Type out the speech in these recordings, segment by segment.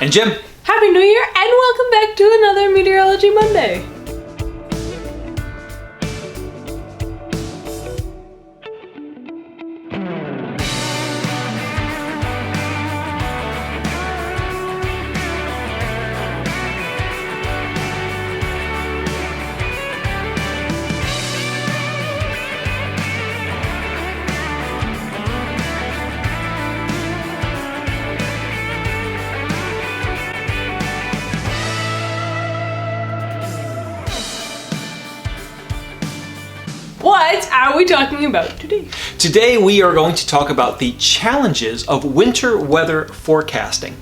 And Jim. Happy New Year and welcome back to another Meteorology Monday. What are we talking about today? Today we are going to talk about the challenges of winter weather forecasting.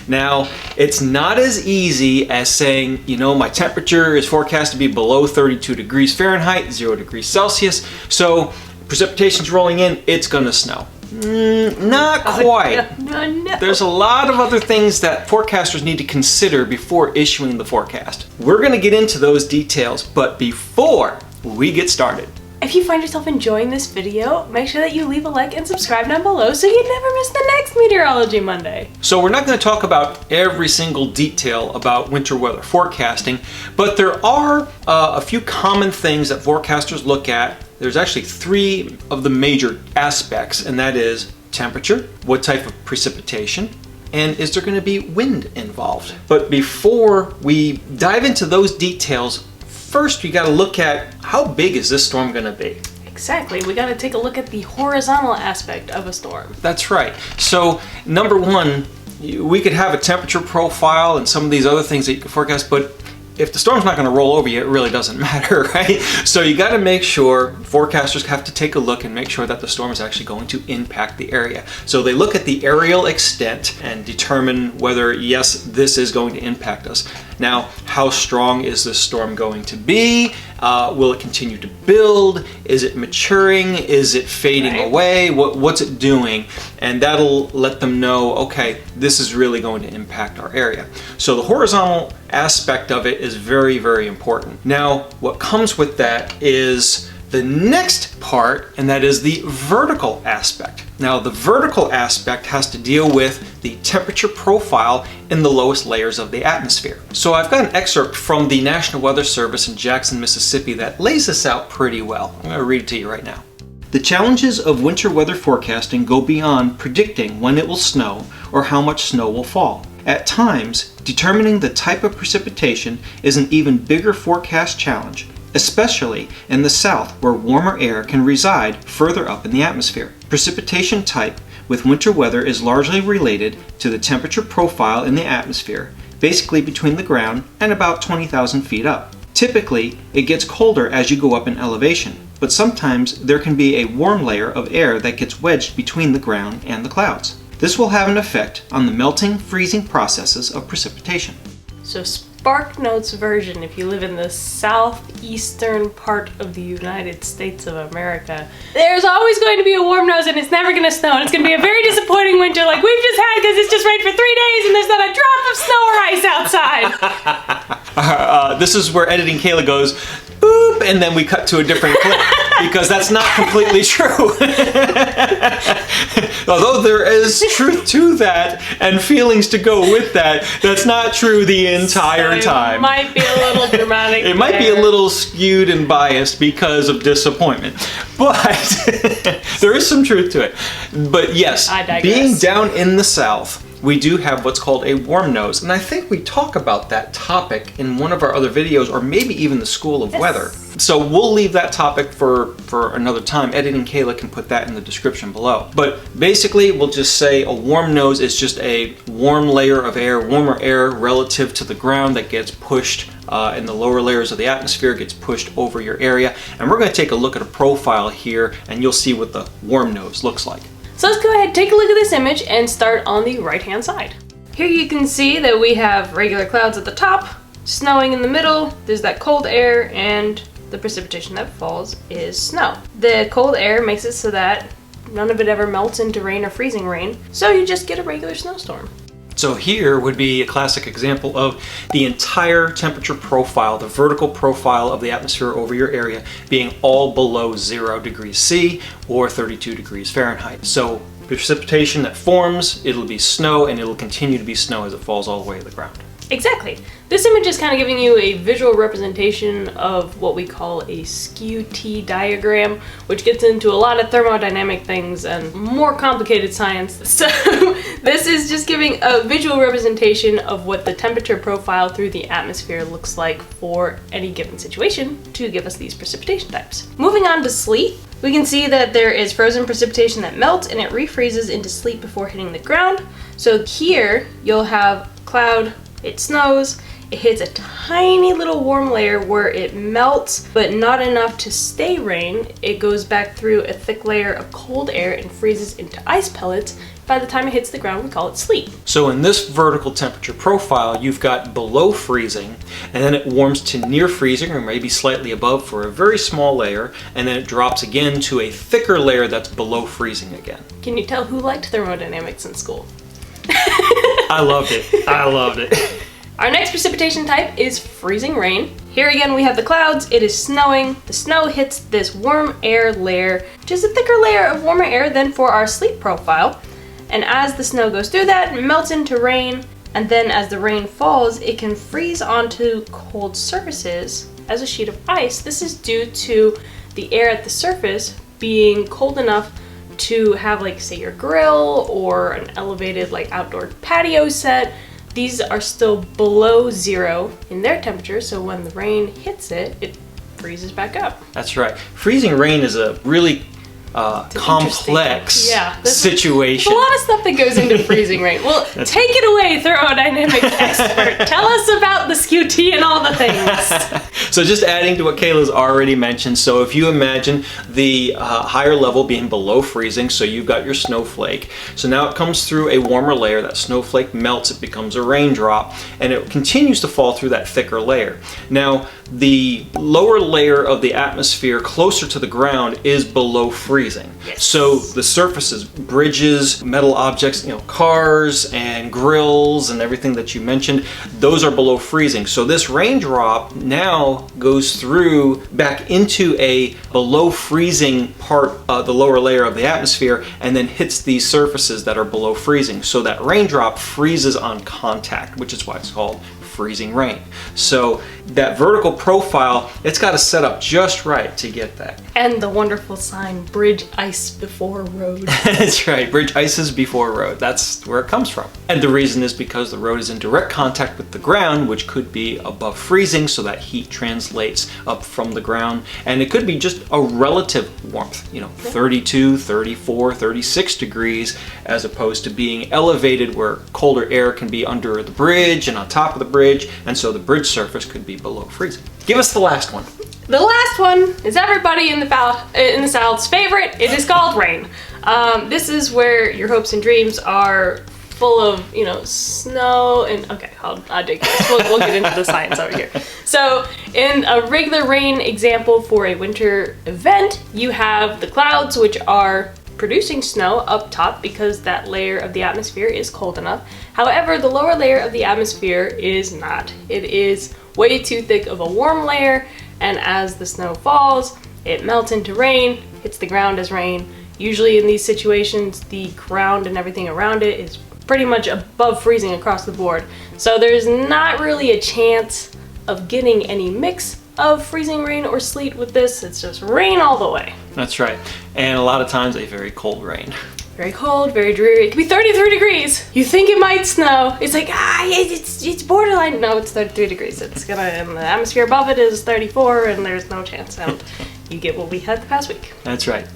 Now, it's not as easy as saying, you know, my temperature is forecast to be below 32 degrees Fahrenheit, 0 degrees Celsius, so precipitation's rolling in, it's gonna snow. Not quite. No. There's a lot of other things that forecasters need to consider before issuing the forecast. We're going to get into those details, but before we get started, if you find yourself enjoying this video, make sure that you leave a like and subscribe down below so you never miss the next Meteorology Monday. So we're not going to talk about every single detail about winter weather forecasting, but there are a few common things that forecasters look at. There's actually three of the major aspects, and that is temperature, what type of precipitation, and is there going to be wind involved. But before we dive into those details, first we got to look at how big is this storm going to be. Exactly, we got to take a look at the horizontal aspect of a storm. That's right. So number one, we could have a temperature profile and some of these other things that you can forecast, but if the storm's not going to roll over you, it really doesn't matter, right? So you got to make sure, forecasters have to take a look and make sure that the storm is actually going to impact the area. So they look at the areal extent and determine whether, yes, this is going to impact us. Now, how strong is this storm going to be? Will it continue to build? Is it maturing? Is it fading away? What's it doing? And that'll let them know, okay, this is really going to impact our area. So the horizontal aspect of it is very, very important. Now, what comes with that is the next part, and that is the vertical aspect. Now, the vertical aspect has to deal with the temperature profile in the lowest layers of the atmosphere. So I've got an excerpt from the National Weather Service in Jackson, Mississippi that lays this out pretty well. I'm going to read it to you right now. The challenges of winter weather forecasting go beyond predicting when it will snow or how much snow will fall. At times, determining the type of precipitation is an even bigger forecast challenge, especially in the south where warmer air can reside further up in the atmosphere. Precipitation type with winter weather is largely related to the temperature profile in the atmosphere, basically between the ground and about 20,000 feet up. Typically, it gets colder as you go up in elevation, but sometimes there can be a warm layer of air that gets wedged between the ground and the clouds. This will have an effect on the melting, freezing processes of precipitation. So SparkNotes version, if you live in the southeastern part of the United States of America, there's always going to be a warm nose and it's never going to snow, and it's going to be a very disappointing winter like we've just had because it's just rained for 3 days and there's not a drop of snow or ice outside. This is where Editing Kayla goes, boop, and then we cut to a different clip because that's not completely true. Although there is truth to that and feelings to go with that, that's not true the entire time. It might be a little dramatic. It might be a little skewed and biased because of disappointment, but there is some truth to it. But yes, being down in the south, we do have what's called a warm nose, and I think we talk about that topic in one of our other videos, or maybe even the School of Weather. So we'll leave that topic for another time. Editing Kayla can put that in the description below. But basically, we'll just say a warm nose is just a warm layer of air, warmer air relative to the ground that gets pushed in the lower layers of the atmosphere, gets pushed over your area. And we're going to take a look at a profile here, and you'll see what the warm nose looks like. So let's go ahead and take a look at this image and start on the right-hand side. Here you can see that we have regular clouds at the top, snowing in the middle, there's that cold air, and the precipitation that falls is snow. The cold air makes it so that none of it ever melts into rain or freezing rain, so you just get a regular snowstorm. So here would be a classic example of the entire temperature profile, the vertical profile of the atmosphere over your area being all below 0 degrees C or 32 degrees Fahrenheit. So precipitation that forms, it'll be snow, and it'll continue to be snow as it falls all the way to the ground. Exactly. This image is kind of giving you a visual representation of what we call a skew-T diagram, which gets into a lot of thermodynamic things and more complicated science. So this is just giving a visual representation of what the temperature profile through the atmosphere looks like for any given situation to give us these precipitation types. Moving on to sleet, we can see that there is frozen precipitation that melts and it refreezes into sleet before hitting the ground. So here you'll have cloud, it snows, it hits a tiny little warm layer where it melts, but not enough to stay rain. It goes back through a thick layer of cold air and freezes into ice pellets. By the time it hits the ground, we call it sleet. So in this vertical temperature profile, you've got below freezing, and then it warms to near freezing, or maybe slightly above for a very small layer, and then it drops again to a thicker layer that's below freezing again. Can you tell who liked thermodynamics in school? I loved it. I loved it. Our next precipitation type is freezing rain. Here again we have the clouds, it is snowing. The snow hits this warm air layer, which is a thicker layer of warmer air than for our sleet profile. And as the snow goes through that, it melts into rain, and then as the rain falls, it can freeze onto cold surfaces as a sheet of ice. This is due to the air at the surface being cold enough to have, like, say, your grill or an elevated, like, outdoor patio set. These are still below zero in their temperature, so when the rain hits it, it freezes back up. That's right. Freezing rain is a really complex situation. There's a lot of stuff that goes into freezing rain. Well, take it away, thermodynamics expert. Tell us about the skew-T and all the things. So just adding to what Kayla's already mentioned, so if you imagine the higher level being below freezing, so you've got your snowflake. So now it comes through a warmer layer, that snowflake melts, it becomes a raindrop, and it continues to fall through that thicker layer. Now, the lower layer of the atmosphere closer to the ground is below freezing. Yes. So the surfaces, bridges, metal objects, cars and grills and everything that you mentioned, those are below freezing. So this raindrop now goes through back into a below freezing part of the lower layer of the atmosphere and then hits these surfaces that are below freezing. So that raindrop freezes on contact, which is why it's called freezing rain. So that vertical profile, it's got to set up just right to get that. And the wonderful sign, bridge ice before road. That's right, bridge ices before road. That's where it comes from. And the reason is because the road is in direct contact with the ground, which could be above freezing, so that heat translates up from the ground. And it could be just a relative warmth, 32, 34, 36 degrees, as opposed to being elevated where colder air can be under the bridge and on top of the bridge, and so the bridge surface could be below freezing. Give us the last one. The last one is everybody in the South's favorite. It is called rain. This is where your hopes and dreams are full of, snow and, okay, I'll dig this. We'll get into the science over here. So in a regular rain example for a winter event, you have the clouds, which are producing snow up top because that layer of the atmosphere is cold enough. However, the lower layer of the atmosphere is not. It is way too thick of a warm layer, and as the snow falls, it melts into rain, hits the ground as rain. Usually in these situations, the ground and everything around it is pretty much above freezing across the board. So there's not really a chance of getting any mix of freezing rain or sleet with this. It's just rain all the way. That's right. And a lot of times a very cold rain. Very cold, very dreary. It could be 33 degrees. You think it might snow. It's like, it's borderline. No, it's 33 degrees. It's gonna, and the atmosphere above it is 34, and there's no chance. And you get what we had the past week. That's right.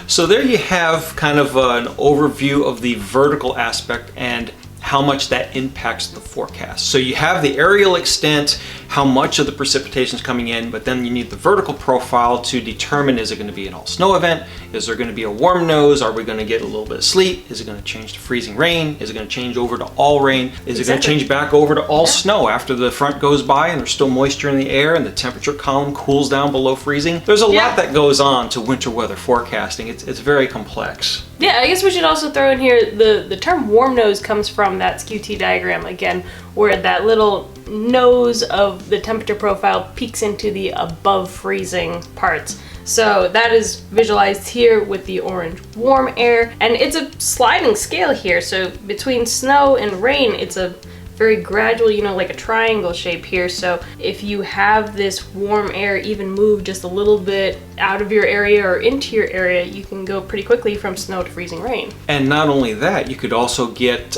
So there you have kind of an overview of the vertical aspect and how much that impacts the forecast. So you have the aerial extent, how much of the precipitation is coming in, but then you need the vertical profile to determine, is it going to be an all snow event? Is there going to be a warm nose? Are we going to get a little bit of sleet? Is it going to change to freezing rain? Is it going to change over to all rain? Is it going to change back over to all snow after the front goes by and there's still moisture in the air and the temperature column cools down below freezing? There's a lot that goes on to winter weather forecasting. It's very complex. Yeah, I guess we should also throw in here the term warm nose comes from that skew-T diagram again, where that little nose of the temperature profile peaks into the above freezing parts. So that is visualized here with the orange warm air, and it's a sliding scale here. So between snow and rain, it's a very gradual, you know, like a triangle shape here. So if you have this warm air even move just a little bit out of your area or into your area, you can go pretty quickly from snow to freezing rain. And not only that, you could also get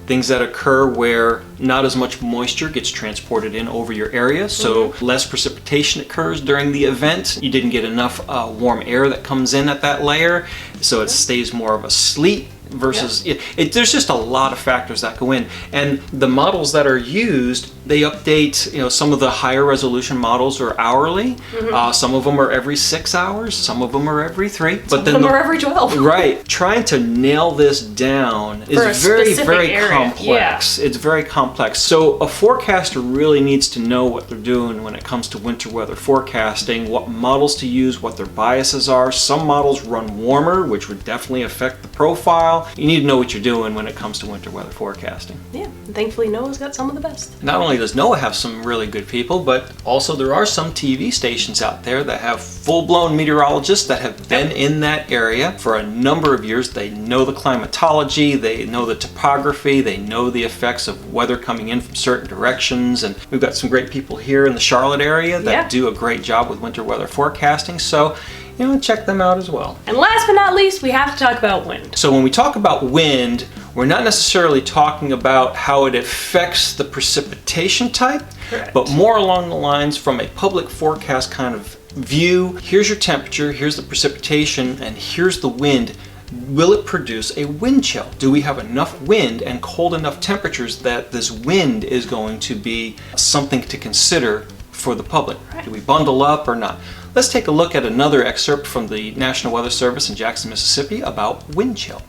things that occur where not as much moisture gets transported in over your area, so less precipitation occurs during the event. You didn't get enough warm air that comes in at that layer, so it stays more of a sleet versus there's just a lot of factors that go in. And the models that are used, they update, you know, some of the higher resolution models are hourly, some of them are every 6 hours, some of them are every 3, but some of them are every 12. Right. Trying to nail this down is very complex. It's very complex. So a forecaster really needs to know what they're doing when it comes to winter weather forecasting, what models to use, what their biases are. Some models run warmer, which would definitely affect the profile. You need to know what you're doing when it comes to winter weather forecasting. Yeah, and thankfully NOAA's got some of the best. Not only does NOAA have some really good people, but also there are some TV stations out there that have full-blown meteorologists that have been in that area for a number of years. They know the climatology, they know the topography, they know the effects of weather coming in from certain directions, and we've got some great people here in the Charlotte area that do a great job with winter weather forecasting. So, you know, check them out as well. And last but not least, we have to talk about wind. So when we talk about wind, we're not necessarily talking about how it affects the precipitation type, but more along the lines from a public forecast kind of view. Here's your temperature, here's the precipitation, and here's the wind. Will it produce a wind chill? Do we have enough wind and cold enough temperatures that this wind is going to be something to consider for the public? Do we bundle up or not? Let's take a look at another excerpt from the National Weather Service in Jackson, Mississippi about wind chill.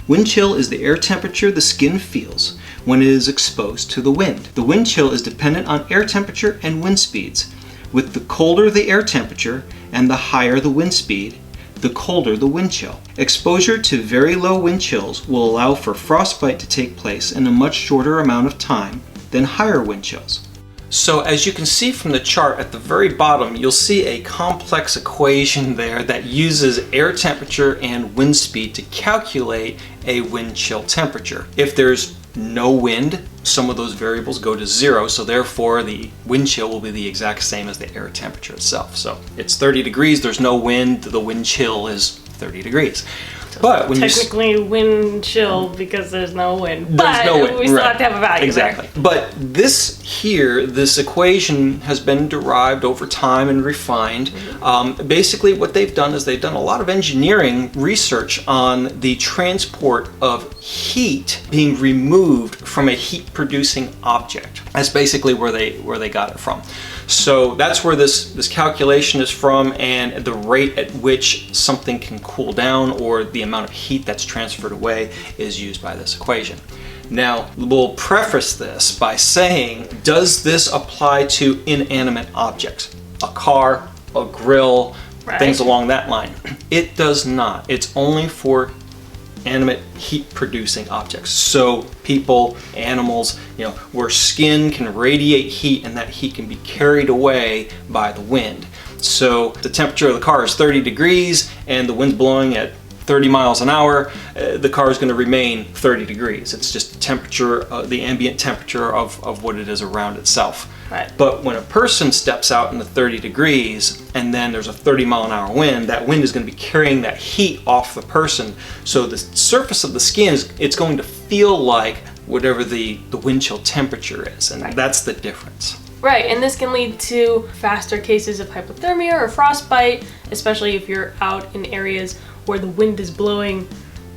Wind chill is the air temperature the skin feels when it is exposed to the wind. The wind chill is dependent on air temperature and wind speeds. With the colder the air temperature and the higher the wind speed, the colder the wind chill. Exposure to very low wind chills will allow for frostbite to take place in a much shorter amount of time than higher wind chills. So as you can see from the chart at the very bottom, you'll see a complex equation there that uses air temperature and wind speed to calculate a wind chill temperature. If there's no wind, some of those variables go to 0, so therefore the wind chill will be the exact same as the air temperature itself. So it's 30 degrees, there's no wind, the wind chill is 30 degrees. But when technically wind chill because there's no wind. There's no wind. We still have to have a value. Exactly. There. But this equation has been derived over time and refined. Basically what they've done is they've done a lot of engineering research on the transport of heat being removed from a heat producing object. That's basically where they got it from. So that's where this calculation is from, and the rate at which something can cool down or the amount of heat that's transferred away is used by this equation. Now, we'll preface this by saying, does this apply to inanimate objects? A car, a grill, things along that line. It does not. It's only for animate heat producing objects. So people, animals, you know, where skin can radiate heat and that heat can be carried away by the wind. So the temperature of the car is 30 degrees and the wind's blowing at 30 miles an hour, the car is going to remain 30 degrees. It's just the temperature, the ambient temperature of what it is around itself. Right. But when a person steps out in the 30 degrees and then there's a 30 mile an hour wind, that wind is going to be carrying that heat off the person. So the surface of the skin, it's going to feel like whatever the wind chill temperature is, and that's the difference. Right, and this can lead to faster cases of hypothermia or frostbite, especially if you're out in areas where the wind is blowing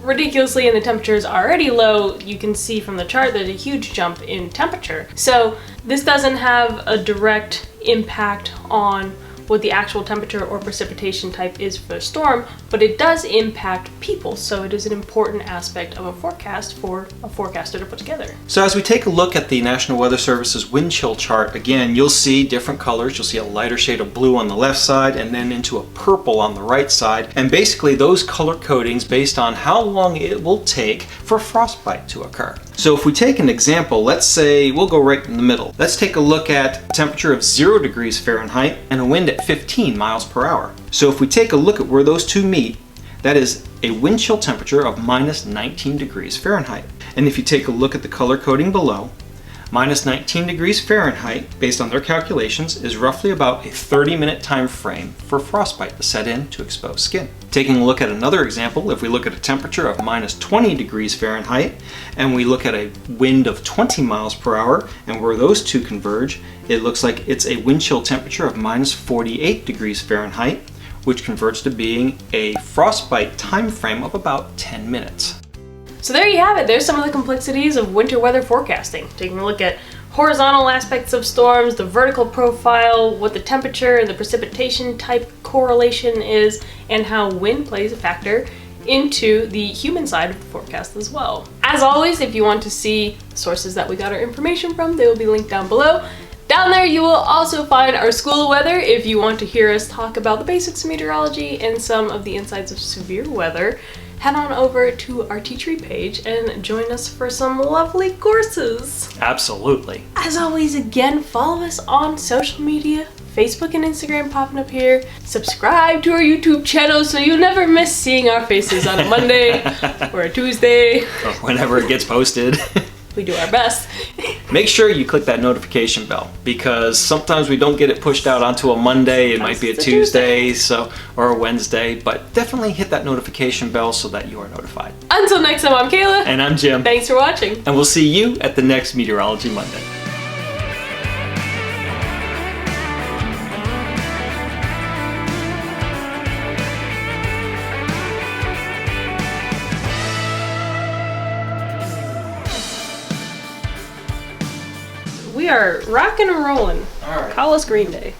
ridiculously and the temperature is already low. You can see from the chart there's a huge jump in temperature. So this doesn't have a direct impact on what the actual temperature or precipitation type is for the storm, but it does impact people, so it is an important aspect of a forecast for a forecaster to put together. So as we take a look at the National Weather Service's wind chill chart, again, you'll see different colors. You'll see a lighter shade of blue on the left side and then into a purple on the right side, and basically those color codings based on how long it will take for frostbite to occur. So if we take an example, let's say we'll go right in the middle. Let's take a look at a temperature of 0 degrees Fahrenheit and a wind at 15 miles per hour. So if we take a look at where those two meet, that is a wind chill temperature of minus 19 degrees Fahrenheit. And if you take a look at the color coding below, minus 19 degrees Fahrenheit, based on their calculations, is roughly about a 30-minute time frame for frostbite to set in to exposed skin. Taking a look at another example, if we look at a temperature of minus 20 degrees Fahrenheit, and we look at a wind of 20 miles per hour, and where those two converge, it looks like it's a wind chill temperature of minus 48 degrees Fahrenheit, which converts to being a frostbite time frame of about 10 minutes. So there you have it. There's some of the complexities of winter weather forecasting. Taking a look at horizontal aspects of storms, the vertical profile, what the temperature and the precipitation type correlation is, and how wind plays a factor into the human side of the forecast as well. As always, if you want to see sources that we got our information from, they will be linked down below. Down there you will also find our school weather if you want to hear us talk about the basics of meteorology and some of the insides of severe weather. Head on over to our Teachery page and join us for some lovely courses. Absolutely. As always, again, follow us on social media, Facebook and Instagram popping up here. Subscribe to our YouTube channel so you'll never miss seeing our faces on a Monday or a Tuesday. Or whenever it gets posted. We do our best. Make sure you click that notification bell, because sometimes we don't get it pushed out onto a Monday. It might be a Tuesday, or a Wednesday, but definitely hit that notification bell so that you are notified. Until next time, I'm Kayla. And I'm Jim. Thanks for watching. And we'll see you at the next Meteorology Monday. We are rocking and rolling. All right. Call us Green Day.